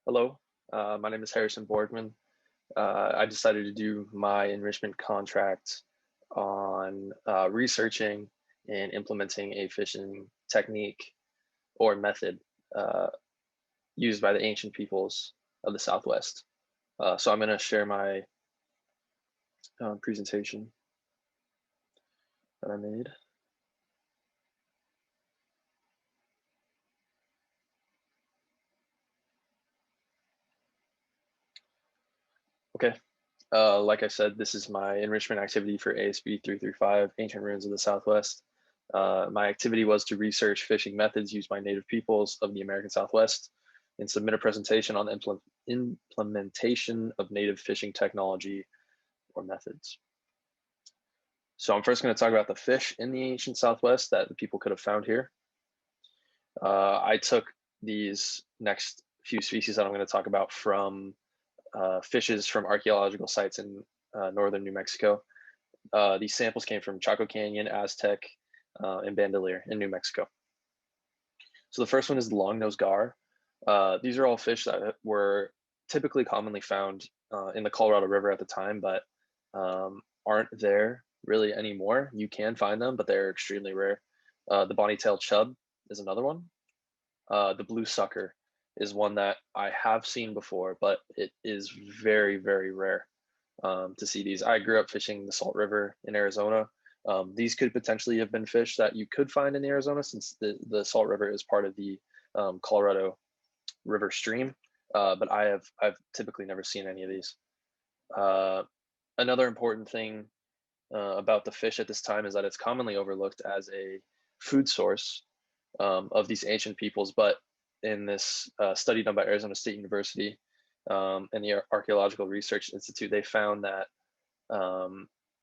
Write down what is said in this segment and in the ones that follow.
Hello, my name is Harrison Borgman. I decided to do my enrichment contract on researching and implementing a fishing technique or method uh, used by the ancient peoples of the Southwest. So I'm going to share my presentation that I made. Okay, like I said, this is my enrichment activity for ASB 335, Ancient Ruins of the Southwest. My activity was to research fishing methods used by native peoples of the American Southwest and submit a presentation on the implementation of native fishing technology or methods. So I'm first going to talk about the fish in the ancient Southwest that the people could have found here. I took these next few species that I'm going to talk about from fishes from archaeological sites in northern New Mexico. These samples came from Chaco Canyon, Aztec, and Bandelier in New Mexico. So the first one is the long-nosed gar. These are all fish that were typically commonly found in the Colorado River at the time, but aren't there really anymore. You can find them, but they're extremely rare. The bonny-tailed chub is another one. The blue sucker is one that I have seen before, but it is very, very rare to see these. I grew up fishing the Salt River in Arizona. These could potentially have been fish that you could find in Arizona since the Salt River is part of the Colorado River stream, but I've typically never seen any of these. Another important thing about the fish at this time is that it's commonly overlooked as a food source of these ancient peoples, but in this study done by Arizona State University and the Archaeological Research Institute, they found that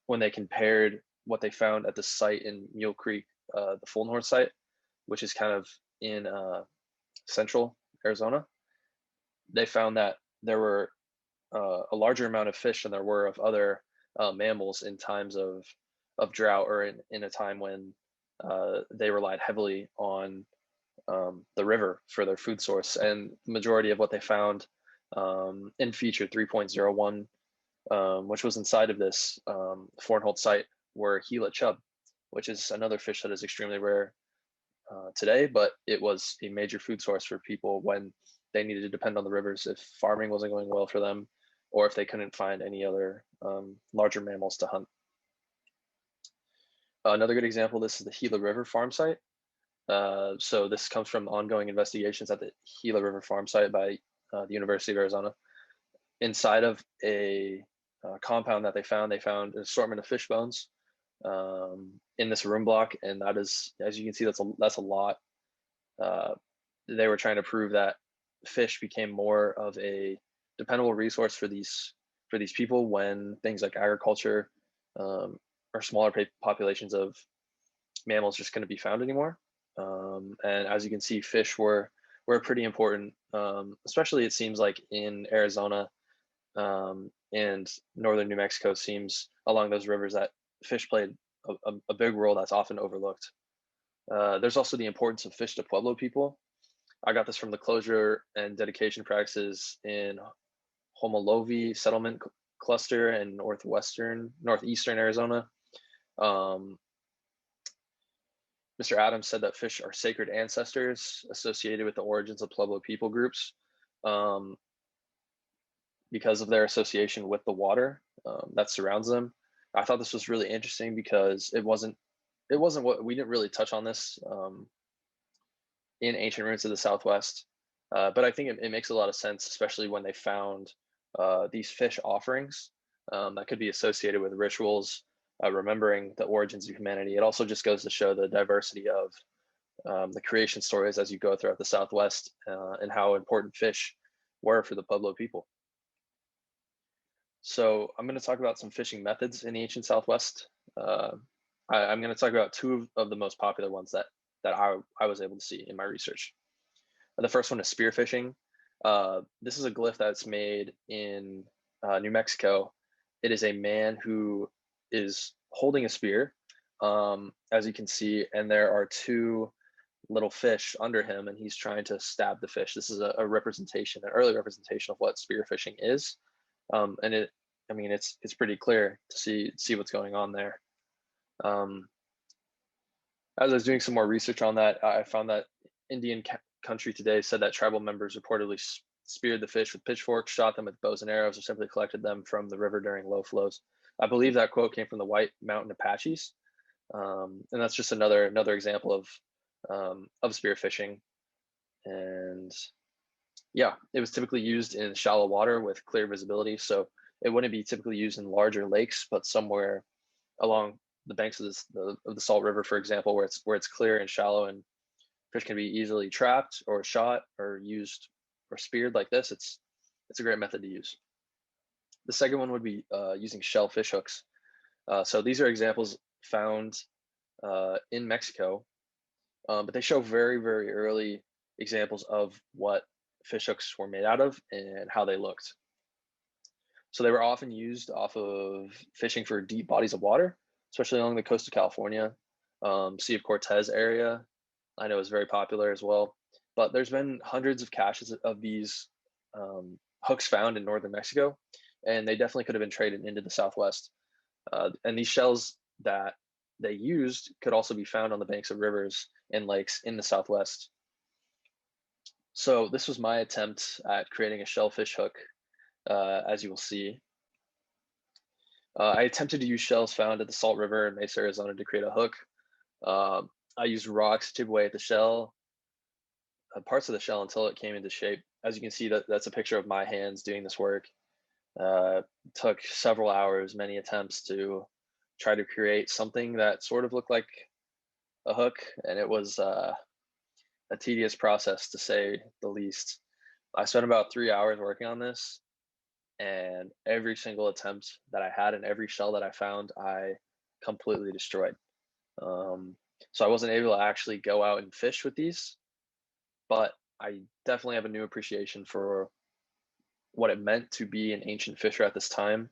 when they compared what they found at the site in Mule Creek, the Fulton Horn site, which is kind of in central Arizona, they found that there were a larger amount of fish than there were of other mammals in times of drought or in a time when they relied heavily on the river for their food source. And the majority of what they found in feature 3.01, which was inside of this Fornholt site, were Gila chub, which is another fish that is extremely rare today, but it was a major food source for people when they needed to depend on the rivers if farming wasn't going well for them or if they couldn't find any other larger mammals to hunt. Another good example, this is the Gila River farm site. So this comes from ongoing investigations at the Gila River farm site by the University of Arizona. Inside of a compound that they found an assortment of fish bones in this room block, and that is, as you can see, that's a lot. They were trying to prove that fish became more of a dependable resource for these people when things like agriculture or smaller populations of mammals just couldn't be found anymore. And as you can see, fish were pretty important, especially it seems like in Arizona and northern New Mexico. Seems along those rivers that fish played a big role that's often overlooked. There's also the importance of fish to Pueblo people. I got this from the closure and dedication practices in Homolovi settlement cluster in northeastern Arizona. Mr. Adams said that fish are sacred ancestors associated with the origins of Pueblo people groups because of their association with the water that surrounds them. I thought this was really interesting because it wasn't what we didn't really touch on this in Ancient Ruins of the Southwest, but I think it makes a lot of sense, especially when they found these fish offerings that could be associated with rituals, remembering the origins of humanity. It also just goes to show the diversity of the creation stories as you go throughout the Southwest and how important fish were for the Pueblo people. So I'm going to talk about some fishing methods in the ancient Southwest. I'm going to talk about two of the most popular ones that I was able to see in my research. The first one is spearfishing. This is a glyph that's made in New Mexico. It is a man who is holding a spear, as you can see, and there are two little fish under him, and he's trying to stab the fish. This is a representation, an early representation of what spearfishing is. And I mean, it's pretty clear to see what's going on there. Um, as I was doing some more research on that, I found that Indian Country Today said that tribal members reportedly speared the fish with pitchforks, shot them with bows and arrows, or simply collected them from the river during low flows. I believe that quote came from the White Mountain Apaches, and that's just another example of spearfishing. And yeah, it was typically used in shallow water with clear visibility, so it wouldn't be typically used in larger lakes, but somewhere along the banks of the Salt River, for example, where it's clear and shallow, and fish can be easily trapped or shot or used or speared like this. It's a great method to use. The second one would be using shell fish hooks. So these are examples found in Mexico, but they show very early examples of what fish hooks were made out of and how they looked. So they were often used off of fishing for deep bodies of water, especially along the coast of California, Sea of Cortez area. I know is very popular as well. But there's been hundreds of caches of these hooks found in northern Mexico, and they definitely could have been traded into the Southwest. And these shells that they used could also be found on the banks of rivers and lakes in the Southwest. So this was my attempt at creating a shellfish hook, as you will see. I attempted to use shells found at the Salt River in Mesa, Arizona to create a hook. I used rocks to chip away at the shell, parts of the shell until it came into shape. As you can see, that's a picture of my hands doing this work. Took several hours, many attempts to try to create something that sort of looked like a hook, and it was a tedious process to say the least. I spent about 3 hours working on this, and every single attempt that I had and every shell that I found, I completely destroyed. So I wasn't able to actually go out and fish with these, but I definitely have a new appreciation for what it meant to be an ancient fisher at this time,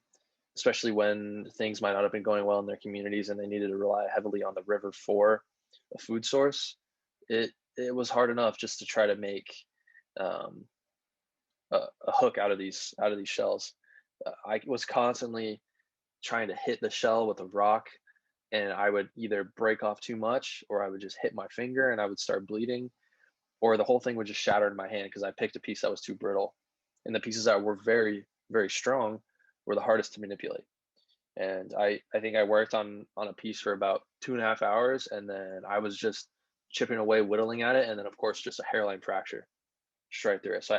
especially when things might not have been going well in their communities and they needed to rely heavily on the river for a food source. It was hard enough just to try to make a hook out of these shells. I was constantly trying to hit the shell with a rock, and I would either break off too much, or I would just hit my finger and I would start bleeding, or the whole thing would just shatter in my hand because I picked a piece that was too brittle. And the pieces that were very strong were the hardest to manipulate. And I think I worked on a piece for about 2.5 hours, and then I was just chipping away, whittling at it, and then of course just a hairline fracture straight through it. So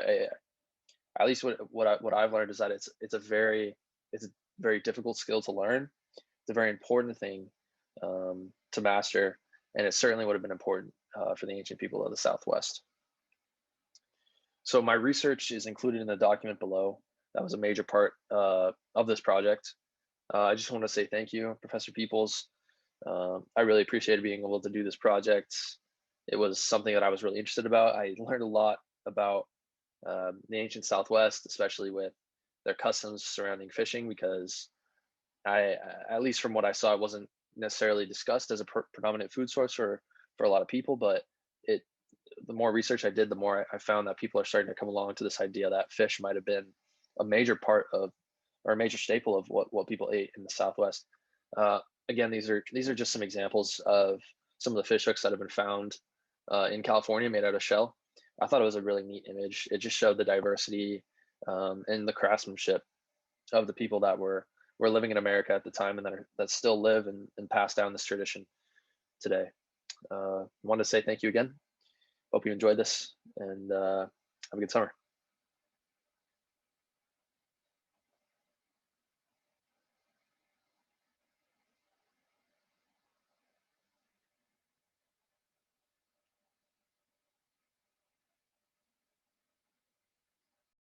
at least what I've learned is that it's a very difficult skill to learn. It's a very important thing to master, and it certainly would have been important for the ancient people of the Southwest. So my research is included in the document below. That was a major part of this project. I just want to say thank you, Professor Peoples. I really appreciated being able to do this project. It was something that I was really interested about. I learned a lot about the ancient Southwest, especially with their customs surrounding fishing, because at least from what I saw, it wasn't necessarily discussed as a predominant food source for a lot of people, but the more research I did, the more I found that people are starting to come along to this idea that fish might have been a major part of, or a major staple of what people ate in the Southwest. Again, these are just some examples of some of the fish hooks that have been found in California made out of shell. I thought it was a really neat image. It just showed the diversity and the craftsmanship of the people that were living in America at the time, and that still live and pass down this tradition today. Want to say thank you again. Hope you enjoyed this, and have a good summer.